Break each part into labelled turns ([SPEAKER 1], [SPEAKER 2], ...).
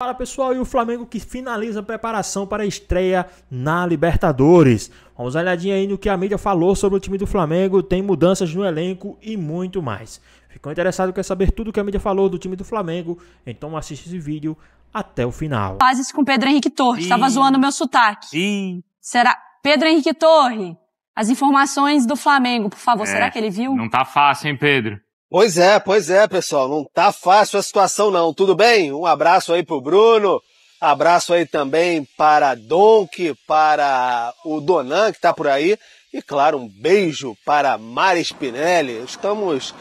[SPEAKER 1] Fala pessoal, e o Flamengo que finaliza a preparação para a estreia na Libertadores. Vamos dar uma olhadinha aí no que a mídia falou sobre o time do Flamengo, tem mudanças no elenco e muito mais. Ficou interessado, quer saber tudo que a mídia falou do time do Flamengo? Então assiste esse vídeo até o final.
[SPEAKER 2] Faz com Pedro Henrique Torres, tava zoando meu sotaque. Será? Pedro Henrique Torres, as informações do Flamengo, por favor, será que ele viu?
[SPEAKER 3] Não tá fácil, hein, Pedro?
[SPEAKER 4] Pois é, pessoal, não tá fácil a situação não, tudo bem? Um abraço aí pro Bruno, abraço aí também para Donk, para o Donan que tá por aí, e claro, um beijo para Mari Spinelli. Estamos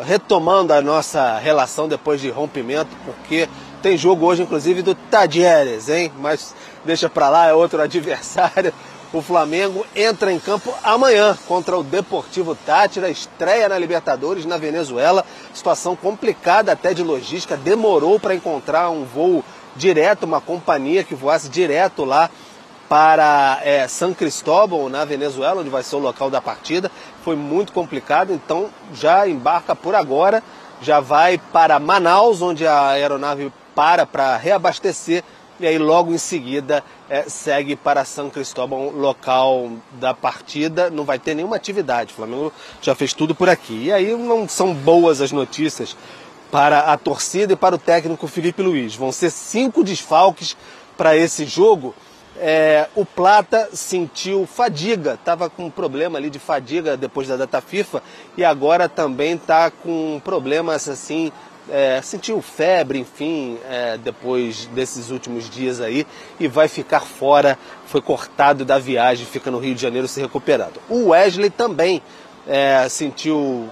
[SPEAKER 4] retomando a nossa relação depois de rompimento, porque tem jogo hoje inclusive do Tadieres, hein? Mas deixa pra lá, é outro adversário. O Flamengo entra em campo amanhã contra o Deportivo Táchira, estreia na Libertadores na Venezuela. Situação complicada até de logística, demorou para encontrar um voo direto, uma companhia que voasse direto lá para San Cristóbal, na Venezuela, onde vai ser o local da partida. Foi muito complicado, então já embarca por agora, já vai para Manaus, onde a aeronave para reabastecer. E aí logo em seguida segue para San Cristóbal, local da partida. Não vai ter nenhuma atividade, o Flamengo já fez tudo por aqui. E aí não são boas as notícias para a torcida e para o técnico Felipe Luiz. Vão ser 5 desfalques para esse jogo. O Plata sentiu fadiga, estava com um problema ali de fadiga depois da data FIFA. E agora também está com problemas assim... sentiu febre, enfim, depois desses últimos dias aí, e vai ficar fora, foi cortado da viagem, fica no Rio de Janeiro se recuperando. O Wesley também sentiu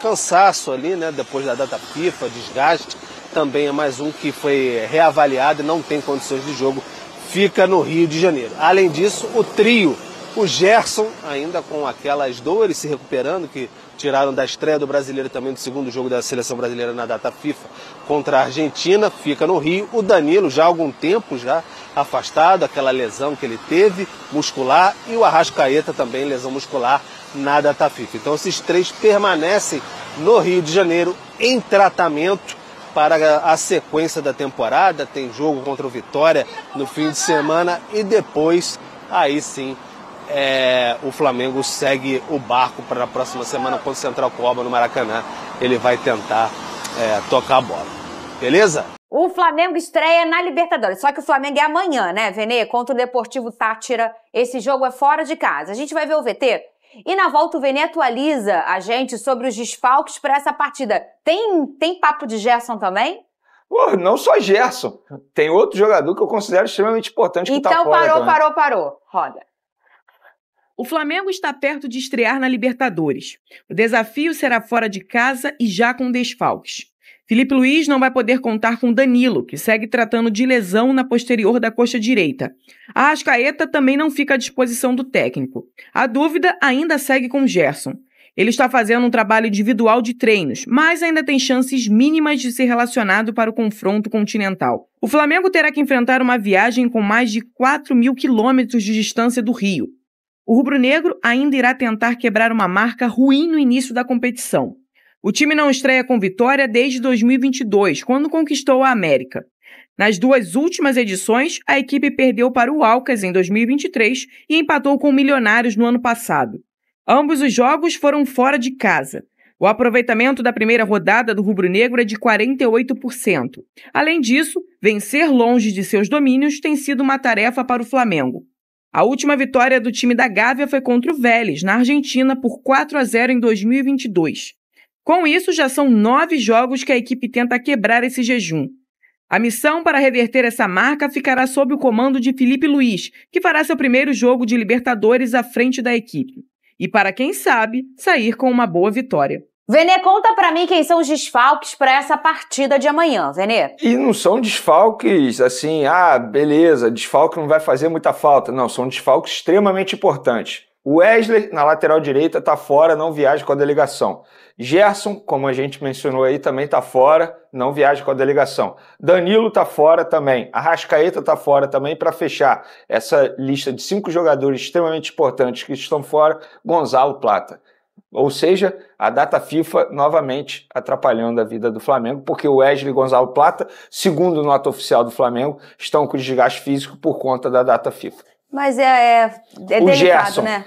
[SPEAKER 4] cansaço ali, né, depois da data FIFA, desgaste, também é mais um que foi reavaliado e não tem condições de jogo, fica no Rio de Janeiro. Além disso, o trio, o Gerson, ainda com aquelas dores, se recuperando, que tiraram da estreia do Brasileiro também do segundo jogo da Seleção Brasileira na data FIFA contra a Argentina, fica no Rio. O Danilo já há algum tempo já afastado, aquela lesão que ele teve, muscular, e o Arrascaeta também, lesão muscular na data FIFA. Então esses três permanecem no Rio de Janeiro em tratamento para a sequência da temporada. Tem jogo contra o Vitória no fim de semana e depois, aí sim, o Flamengo segue o barco para a próxima semana contra o Central Córdoba no Maracanã. Ele vai tentar tocar a bola. Beleza?
[SPEAKER 5] O Flamengo estreia na Libertadores. Só que o Flamengo é amanhã, né, Vene? Contra o Deportivo Táchira. Esse jogo é fora de casa. A gente vai ver o VT. E na volta o Vene atualiza a gente sobre os desfalques para essa partida. Tem papo de Gerson também?
[SPEAKER 6] Pô, não só Gerson. Tem outro jogador que eu considero extremamente importante que tá fora.
[SPEAKER 5] Então parou. Roda.
[SPEAKER 7] O Flamengo está perto de estrear na Libertadores. O desafio será fora de casa e já com desfalques. Felipe Luiz não vai poder contar com Danilo, que segue tratando de lesão na posterior da coxa direita. A Arrascaeta também não fica à disposição do técnico. A dúvida ainda segue com Gerson. Ele está fazendo um trabalho individual de treinos, mas ainda tem chances mínimas de ser relacionado para o confronto continental. O Flamengo terá que enfrentar uma viagem com mais de 4.000 quilômetros de distância do Rio. O rubro-negro ainda irá tentar quebrar uma marca ruim no início da competição. O time não estreia com vitória desde 2022, quando conquistou a América. Nas 2 últimas edições, a equipe perdeu para o Alcas em 2023 e empatou com o Milionários no ano passado. Ambos os jogos foram fora de casa. O aproveitamento da primeira rodada do rubro-negro é de 48%. Além disso, vencer longe de seus domínios tem sido uma tarefa para o Flamengo. A última vitória do time da Gávea foi contra o Vélez, na Argentina, por 4-0 em 2022. Com isso, já são 9 jogos que a equipe tenta quebrar esse jejum. A missão para reverter essa marca ficará sob o comando de Felipe Luiz, que fará seu primeiro jogo de Libertadores à frente da equipe. E para quem sabe, sair com uma boa vitória.
[SPEAKER 5] Vene, conta pra mim quem são os desfalques para essa partida de amanhã, Vene.
[SPEAKER 6] E não são desfalques assim, beleza, desfalque não vai fazer muita falta. Não, são desfalques extremamente importantes. O Wesley, na lateral direita, tá fora, não viaja com a delegação. Gerson, como a gente mencionou aí, também tá fora, não viaja com a delegação. Danilo tá fora também. Arrascaeta tá fora também. Para fechar essa lista de 5 jogadores extremamente importantes que estão fora, Gonzalo Plata. Ou seja, a data FIFA novamente atrapalhando a vida do Flamengo, porque o Wesley e Gonzalo Plata, segundo nota oficial do Flamengo, estão com desgaste físico por conta da data FIFA.
[SPEAKER 5] Mas é delicado,
[SPEAKER 6] Gerson,
[SPEAKER 5] né?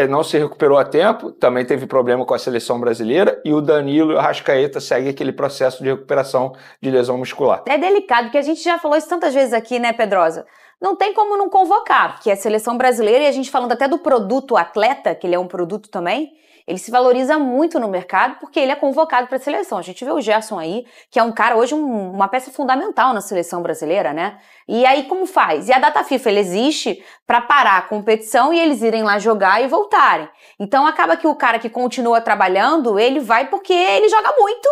[SPEAKER 6] Não se recuperou a tempo, também teve problema com a seleção brasileira, e o Danilo e o Arrascaeta seguem aquele processo de recuperação de lesão muscular.
[SPEAKER 5] É delicado, porque a gente já falou isso tantas vezes aqui, né, Pedrosa? Não tem como não convocar, porque é a seleção brasileira, e a gente falando até do produto atleta, que ele é um produto também, ele se valoriza muito no mercado porque ele é convocado para a seleção. A gente vê o Gerson aí, que é um cara hoje, uma peça fundamental na seleção brasileira, né? E aí como faz? E a data FIFA, ele existe para parar a competição e eles irem lá jogar e voltarem. Então acaba que o cara que continua trabalhando, ele vai porque ele joga muito.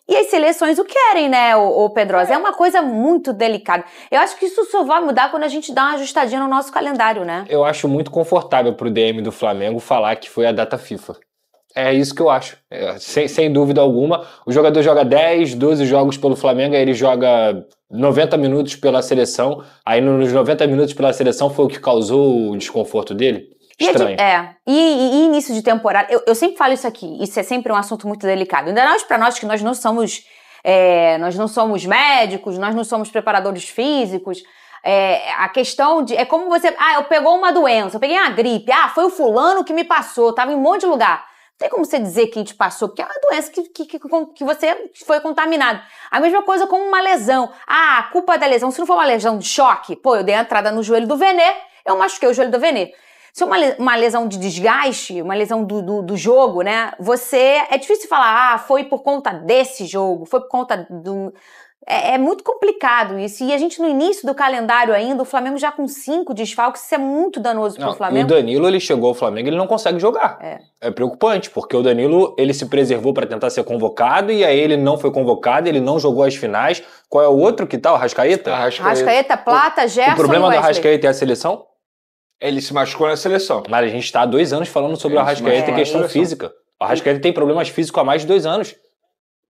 [SPEAKER 5] E as seleções o querem, né, o Pedrosa? É uma coisa muito delicada. Eu acho que isso só vai mudar quando a gente dá uma ajustadinha no nosso calendário, né?
[SPEAKER 3] Eu acho muito confortável pro DM do Flamengo falar que foi a data FIFA. É isso que eu acho. Sem dúvida alguma. O jogador joga 10, 12 jogos pelo Flamengo, aí ele joga 90 minutos pela seleção. Aí nos 90 minutos pela seleção foi o que causou o desconforto dele. Estranho.
[SPEAKER 5] E início de temporada, eu sempre falo isso aqui, isso é sempre um assunto muito delicado. Ainda mais pra nós que nós não somos médicos, nós não somos preparadores físicos. A questão de... É como você... eu pegou uma doença, eu peguei uma gripe. Foi o fulano que me passou, tava em um monte de lugar. Não tem como você dizer quem te passou, porque é uma doença que você foi contaminado. A mesma coisa com uma lesão. A culpa da lesão, se não for uma lesão de choque, eu dei a entrada no joelho do Vene, eu machuquei o joelho do Vene. Se é uma lesão de desgaste, uma lesão do jogo, né? É difícil falar, foi por conta desse jogo, foi por conta do... É muito complicado isso. E a gente, no início do calendário ainda, o Flamengo já com 5 desfalques, isso é muito danoso pro Flamengo.
[SPEAKER 3] O Danilo, ele chegou ao Flamengo, ele não consegue jogar. É preocupante, porque o Danilo, ele se preservou para tentar ser convocado, e aí ele não foi convocado, ele não jogou as finais. Qual é o outro que tá? O Arrascaeta?
[SPEAKER 5] Arrascaeta, Plata, Gerson.
[SPEAKER 3] O problema do Arrascaeta é a seleção?
[SPEAKER 6] Ele se machucou na seleção.
[SPEAKER 3] Mas a gente está há 2 anos falando sobre o Arrascaeta e questão física. O Arrascaeta tem problemas físicos há mais de 2 anos.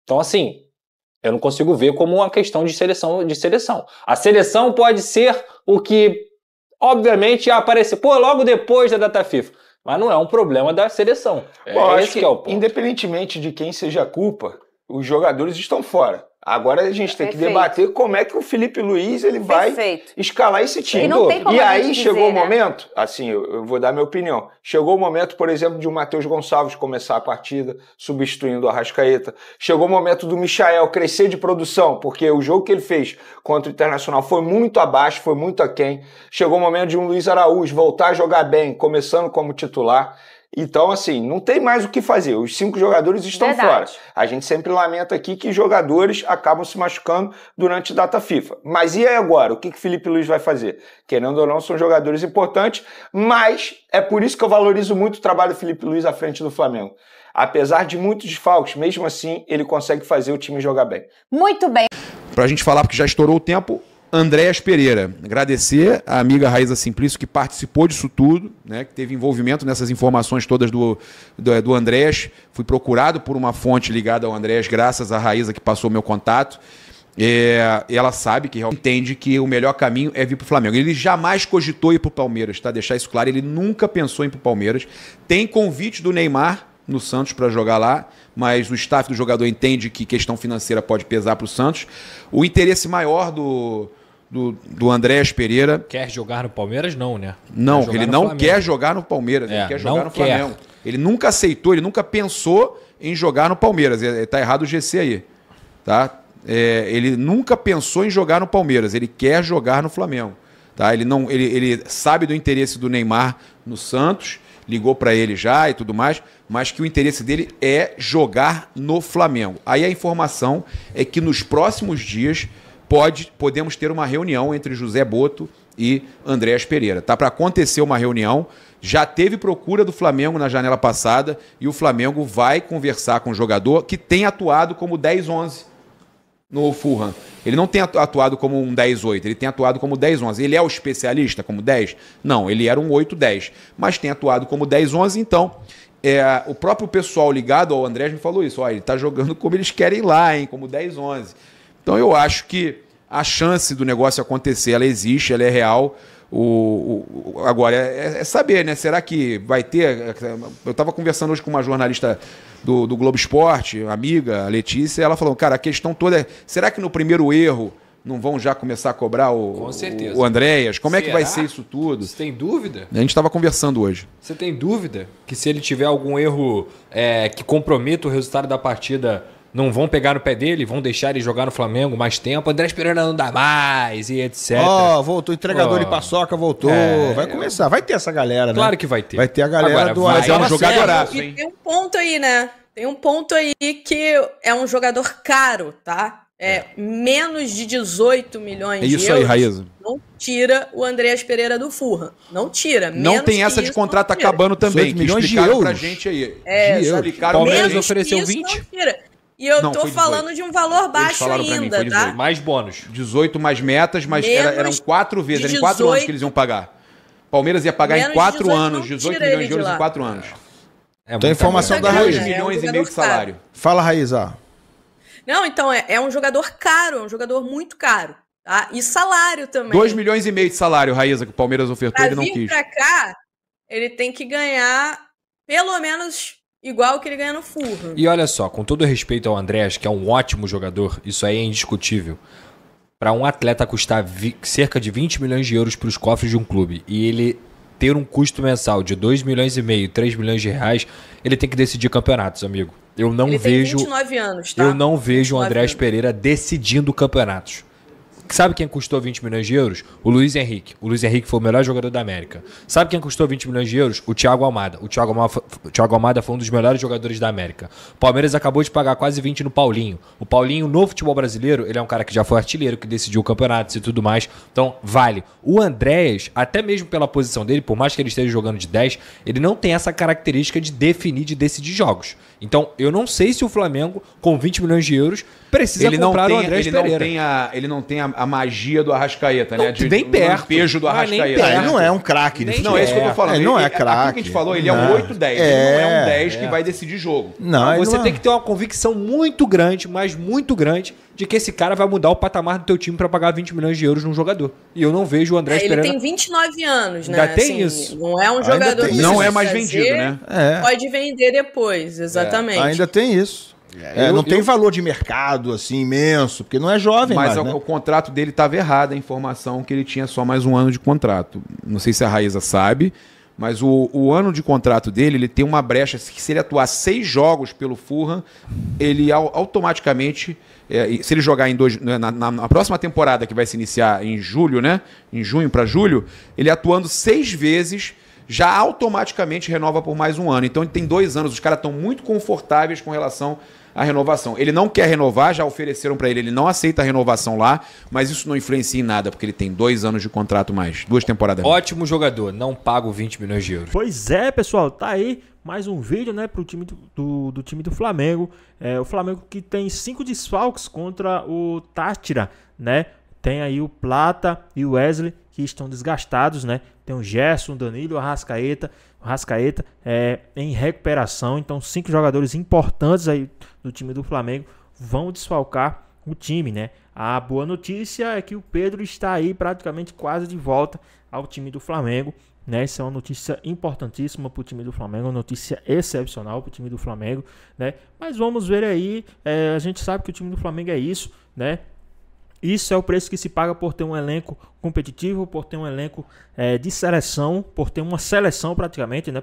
[SPEAKER 3] Então, assim, eu não consigo ver como uma questão de seleção. A seleção pode ser o que, obviamente, ia aparecer logo depois da data FIFA. Mas não é um problema da seleção. Esse que é o ponto.
[SPEAKER 6] Independentemente de quem seja a culpa, os jogadores estão fora. Agora a gente tem que debater como é que o Felipe Luiz ele vai escalar esse time. E aí chegou o momento, assim, eu vou dar minha opinião, chegou o momento, por exemplo, de o Matheus Gonçalves começar a partida, substituindo o Arrascaeta. Chegou o momento do Michael crescer de produção, porque o jogo que ele fez contra o Internacional foi muito abaixo, foi muito aquém. Chegou o momento de um Luiz Araújo voltar a jogar bem, começando como titular. Então, assim, não tem mais o que fazer. Os 5 jogadores estão fora. A gente sempre lamenta aqui que jogadores acabam se machucando durante a data FIFA. Mas e aí agora? O que Felipe Luiz vai fazer? Querendo ou não, são jogadores importantes, mas é por isso que eu valorizo muito o trabalho do Felipe Luiz à frente do Flamengo. Apesar de muitos desfalques, mesmo assim, ele consegue fazer o time jogar bem.
[SPEAKER 5] Muito bem.
[SPEAKER 8] Pra gente falar, porque já estourou o tempo... Andréas Pereira, agradecer a amiga Raíza Simplício que participou disso tudo, né, que teve envolvimento nessas informações todas do Andréas. Fui procurado por uma fonte ligada ao Andréas, graças à Raíza que passou meu contato. Ela sabe que entende que o melhor caminho é vir para o Flamengo. Ele jamais cogitou ir para o Palmeiras, tá? Deixar isso claro, ele nunca pensou em ir para o Palmeiras. Tem convite do Neymar no Santos para jogar lá, mas o staff do jogador entende que questão financeira pode pesar para o Santos. O interesse maior do Andréas Pereira...
[SPEAKER 1] Quer jogar no Palmeiras? Não, né?
[SPEAKER 8] Não, ele não quer jogar no Palmeiras, ele quer jogar no Flamengo. Ele nunca aceitou, ele nunca pensou em jogar no Palmeiras. Tá errado o GC aí, tá? Ele nunca pensou em jogar no Palmeiras, ele quer jogar no Flamengo. Tá? Ele sabe do interesse do Neymar no Santos, ligou para ele já e tudo mais, mas que o interesse dele é jogar no Flamengo. Aí a informação é que nos próximos dias podemos ter uma reunião entre José Boto e Andréas Pereira. Tá para acontecer uma reunião, já teve procura do Flamengo na janela passada e o Flamengo vai conversar com o jogador que tem atuado como 10-11 no Fulham. Ele não tem atuado como um 10-8, ele tem atuado como 10-11. Ele é o especialista como 10? Não, ele era um 8-10, mas tem atuado como 10-11, então... o próprio pessoal ligado ao Andrés me falou isso, ele está jogando como eles querem lá, hein, como 10-11. Então eu acho que a chance do negócio acontecer, ela existe, ela é real. Agora, é saber, né? Será que vai ter... Eu estava conversando hoje com uma jornalista do Globo Esporte, amiga, a Letícia, e ela falou, cara, a questão toda é, será que no primeiro erro não vão já começar a cobrar o Andréas? Como é que vai ser isso tudo?
[SPEAKER 9] Você tem dúvida?
[SPEAKER 8] A gente estava conversando hoje.
[SPEAKER 9] Você tem dúvida que se ele tiver algum erro que comprometa o resultado da partida, não vão pegar no pé dele, vão deixar ele jogar no Flamengo mais tempo? Andrés Pereira não dá mais e etc.
[SPEAKER 10] Voltou, entregador de paçoca voltou. Vai começar, vai ter essa galera,
[SPEAKER 9] claro, né? Claro que vai ter.
[SPEAKER 10] Vai ter a galera do...
[SPEAKER 8] Mas é um jogadoraço, hein?
[SPEAKER 11] Tem um ponto aí, né? Tem um ponto aí que é um jogador caro, tá? Menos de 18 milhões de euros.
[SPEAKER 8] Isso aí, Raíza.
[SPEAKER 11] Não tira o Andrés Pereira do Furra. Não tira.
[SPEAKER 8] Não tem essa de contrato acabando também.
[SPEAKER 10] 18 milhões de euros
[SPEAKER 8] pra gente aí.
[SPEAKER 9] Palmeiras ofereceu 20?
[SPEAKER 11] Não tira. E eu tô falando de um valor baixo ainda, tá?
[SPEAKER 9] Mais bônus.
[SPEAKER 8] 18 mais metas, mas eram 4 vezes. Eram em 4 anos que eles iam pagar. Palmeiras ia pagar em 4 anos, 18 milhões de euros em 4 anos.
[SPEAKER 10] Tem informação da Raíza.
[SPEAKER 8] 2 milhões e meio de salário.
[SPEAKER 10] Fala, Raíza.
[SPEAKER 11] Não, então é um jogador caro, um jogador muito caro, tá? E salário também.
[SPEAKER 8] 2 milhões e meio de salário, Raíza, que o Palmeiras ofertou, ele não quis.
[SPEAKER 11] Pra cá, ele tem que ganhar pelo menos igual que ele ganha no Furra.
[SPEAKER 9] E olha só, com todo respeito ao Andrés, que é um ótimo jogador, isso aí é indiscutível. Para um atleta custar cerca de 20 milhões de euros para os cofres de um clube e ele ter um custo mensal de 2 milhões e meio, 3 milhões de reais, ele tem que decidir campeonatos, amigo. Eu não vejo.
[SPEAKER 11] Tem 29 anos, tá?
[SPEAKER 9] Eu não vejo o Andrés Pereira decidindo campeonatos. Sabe quem custou 20 milhões de euros? O Luiz Henrique. O Luiz Henrique foi o melhor jogador da América. Sabe quem custou 20 milhões de euros? O Thiago Almada. O Thiago Almada foi um dos melhores jogadores da América. O Palmeiras acabou de pagar quase 20 no Paulinho. O Paulinho, no futebol brasileiro, ele é um cara que já foi artilheiro, que decidiu campeonatos e tudo mais. Então, vale. O Andrés, até mesmo pela posição dele, por mais que ele esteja jogando de 10, ele não tem essa característica de definir, de decidir jogos. Então, eu não sei se o Flamengo, com 20 milhões de euros, precisa comprar o Andrés Pereira.
[SPEAKER 8] Ele não tem a magia do Arrascaeta, né?
[SPEAKER 9] Nem perto.
[SPEAKER 8] O lampejo do Arrascaeta.
[SPEAKER 10] Ele não é um craque.
[SPEAKER 8] Não, é isso que eu tô falando.
[SPEAKER 10] Ele não é
[SPEAKER 8] craque.
[SPEAKER 10] Aquilo
[SPEAKER 8] que a gente falou, ele é um 8-10. Ele não é um 10 que vai decidir jogo.
[SPEAKER 9] Não, você tem que ter uma convicção muito grande, mas muito grande, de que esse cara vai mudar o patamar do teu time para pagar 20 milhões de euros num jogador. E eu não vejo o Andrés Pereira...
[SPEAKER 11] Ele tem 29 anos, né?
[SPEAKER 9] Ainda tem isso.
[SPEAKER 11] Não é um jogador que
[SPEAKER 8] não é mais vendido, né?
[SPEAKER 11] Pode vender depois, exatamente.
[SPEAKER 10] Ainda tem isso. Não tem valor de mercado assim imenso, porque não é jovem.
[SPEAKER 8] Mas
[SPEAKER 10] mais, né?
[SPEAKER 8] O contrato dele estava errado, a informação que ele tinha só mais um ano de contrato. Não sei se a Raíza sabe, mas o ano de contrato dele, ele tem uma brecha que se ele atuar 6 jogos pelo Fulham, ele automaticamente, se ele jogar na próxima temporada que vai se iniciar em julho, né? Em junho para julho, ele atuando 6 vezes, já automaticamente renova por mais um ano. Então ele tem 2 anos, os caras estão muito confortáveis com relação à renovação. Ele não quer renovar, já ofereceram para ele não aceita a renovação lá, mas isso não influencia em nada, porque ele tem 2 anos de contrato mais, 2 temporadas mais.
[SPEAKER 9] Ótimo jogador, não pago 20 milhões de euros.
[SPEAKER 1] Pois é, pessoal, tá aí mais um vídeo, né, pro time do time do Flamengo. O Flamengo que tem 5 desfalques contra o Táchira, né? Tem aí o Plata e o Wesley, que estão desgastados, né? Tem o Gerson, o Danilo, o Arrascaeta em recuperação. Então, 5 jogadores importantes aí do time do Flamengo vão desfalcar o time, né? A boa notícia é que o Pedro está aí praticamente quase de volta ao time do Flamengo, né? Isso é uma notícia importantíssima para o time do Flamengo, uma notícia excepcional para o time do Flamengo, né? Mas vamos ver aí, a gente sabe que o time do Flamengo é isso, né? Isso é o preço que se paga por ter um elenco competitivo, por ter um elenco de seleção, por ter uma seleção praticamente, né?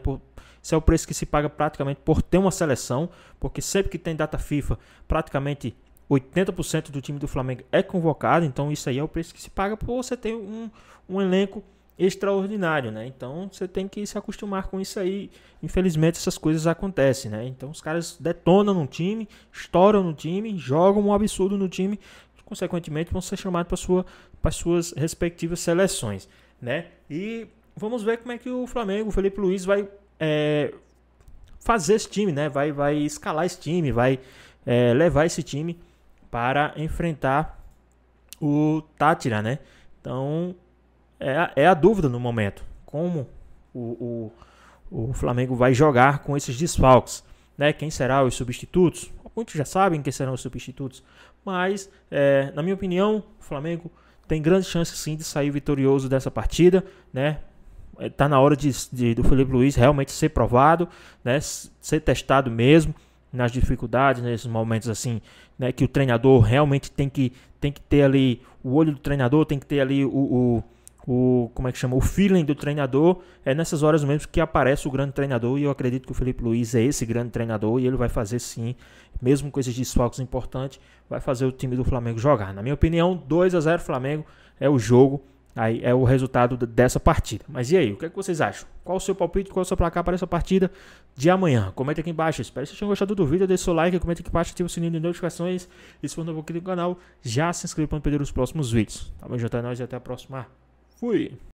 [SPEAKER 1] Isso é o preço que se paga praticamente por ter uma seleção, porque sempre que tem data FIFA, praticamente 80% do time do Flamengo é convocado, então isso aí é o preço que se paga por você ter um elenco extraordinário, né? Então você tem que se acostumar com isso aí. Infelizmente essas coisas acontecem, né? Então os caras detonam no time, estouram no time, jogam um absurdo no time, consequentemente vão ser chamados para suas respectivas seleções, né? E vamos ver como é que o Flamengo, o Felipe Luiz vai fazer esse time, né? Vai escalar esse time, vai levar esse time para enfrentar o Táchira, né? Então é a dúvida no momento, como o Flamengo vai jogar com esses desfalques, né? Quem serão os substitutos? Muitos já sabem quem serão os substitutos, mas, na minha opinião, o Flamengo tem grande chance sim de sair vitorioso dessa partida, né? Tá na hora do Felipe Luiz realmente ser provado, né? Ser testado mesmo nas dificuldades, nesses momentos assim, né? Que o treinador realmente tem que ter ali, o olho do treinador tem que ter ali como é que chama? O feeling do treinador. É nessas horas mesmo que aparece o grande treinador, e eu acredito que o Felipe Luiz é esse grande treinador, e ele vai fazer sim, mesmo com esses desfalques importantes, vai fazer o time do Flamengo jogar. Na minha opinião, 2-0 Flamengo é o jogo, aí é o resultado dessa partida. Mas e aí, o que é que vocês acham? Qual o seu palpite, qual o seu placar para essa partida de amanhã? Comenta aqui embaixo. Espero que vocês tenham gostado do vídeo, deixe seu like, comenta aqui embaixo, ativa o sininho de notificações, e se for novo aqui no canal, já se inscreva para não perder os próximos vídeos. Tamo junto, é nóis e até a próxima. Fui!